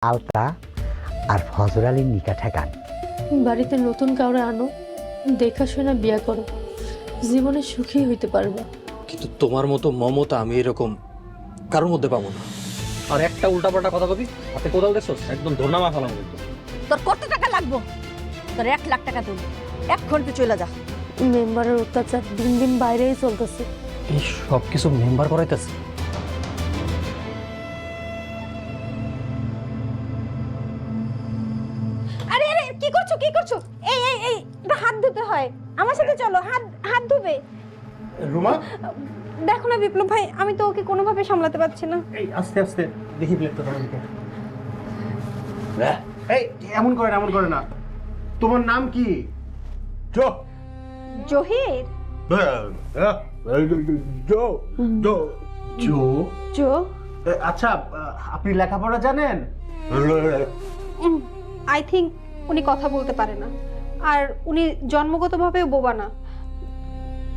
আলতা আর ফজর আলীর নিকা ঠেকান। বাড়িতে নতুন কাউরে আনো, দেখাশোনা বিয়া করো, জীবনে সুখী হইতে পারবা। কিন্তু তোমার মতো মমতা আমি এরকম কারোর মধ্যে পাবো না। আর একটা উল্টাপাল্টা কথা কবি, হাতে কোদাল দেখছস, একদম ধর্নামা ফেলাম কিন্তু। তোর কত টাকা লাগবো? তোর 1 লাখ টাকা দেব, এখন তুই চলে যা। মেম্বারের অত্যাচার দিন দিন বাইরেই চলতেছে। এই সব কিছু মেম্বার করাইতেছে। আরে আরে কি করছো কি করছো? এই এই এই এটা হাত ধুতে হয়, আমার সাথে চলো, হাত হাত ধুবে। রুমা, দেখো না বিপ্লব ভাই, আমি তো ওকে কোনোভাবে সামলাতে পারছি না। এই আস্তে আস্তে দেখি প্লেটটা তোমার দিকে। এই এমন করে না। তোমার নাম কি? জো জহির? জো জো জো জো? আচ্ছা, আপনি লেখাপড়া জানেন? আই থিংক উনি কথা বলতে পারে না, আর উনি জন্মগতভাবেও বোবা না,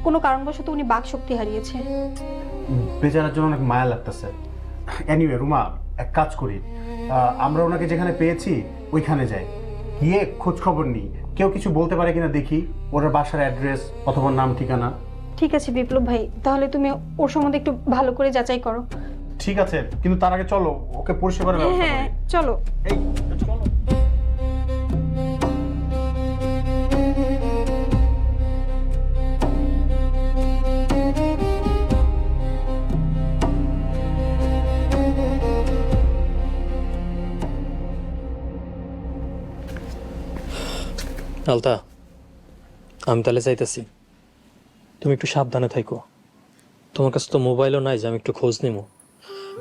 কোনো কারণবশত উনি বাক শক্তি হারিয়েছে। বেচারার জন্য অনেক মায়া লাগতেছে। এনিওয়ে রুমা, এক কাজ করি, আমরা ওনাকে যেখানে পেয়েছি ওইখানে যাই, গিয়ে খোঁজ খবর নিই, কেউ কিছু বলতে পারে কিনা দেখি, ওর বাসার অ্যাড্রেস অথবা নাম ঠিকানা। ঠিক আছে বিপ্লব ভাই, তাহলে তুমি ওর সম্বন্ধে একটু ভালো করে যাচাই করো। ঠিক আছে, কিন্তু তার আগে চলো ওকে পরিষ্কার করার ব্যবস্থা হ্যাঁ করি। চলো। এই চলো। আলতা, আমি তাহলে চাইতেছি তুমি একটু সাবধানে থাকো। তোমার কাছে তো মোবাইলও নাই যে আমি একটু খোঁজ নিব।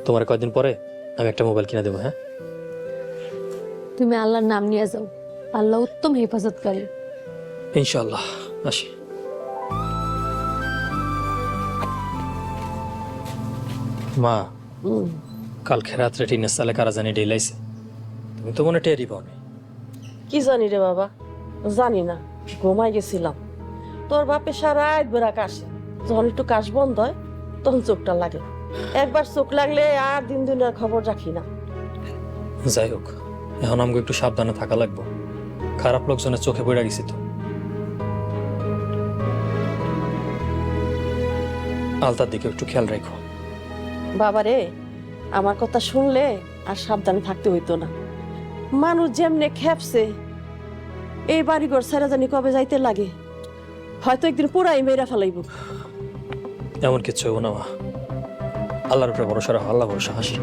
তোমার কয়েকদিন পরে আমি একটা মোবাইল কিনে দেবো। হ্যাঁ, তুমি আল্লাহর নাম নিয়ে যাও, আল্লাহ উত্তম হেফাজতকারী। ইনশাআল্লাহ। আসি। মা, কালকে রাত্রে টিনের সালে কারা জানি ডেলাইছে, তুমি তো মনে টেরই পাওনি। কি জানি রে বাবা, জানি না, ঘুমাই গেছিলাম। তোর বাপে সারা রাত বেড়া কাশে, যখন একটু কাশ বন্ধ হয় তখন চোখটা লাগে। একবার চোখ লাগলে আর দিন দিনের খবর রাখি না। যাই হোক, এখন আমাকে একটু সাবধানে থাকা লাগবে। খারাপ লোকজনের চোখে পড়ে গেছি তো। আলতার দিকে একটু খেয়াল রাখো। বাবা রে, আমার কথা শুনলে আর সাবধানে থাকতে হইতো না। মানুষ যেমনে খেপছে, এই বাড়িঘর ছেড়ে জানি কবে যাইতে লাগে, হয়তো একদিন পুরাই মেয়েরা ফেলাইব। এমন কিচ্ছু হবো না মা, আল্লাহর উপরে ভরসা রাখো, আল্লাহ ভরসা। হাসি।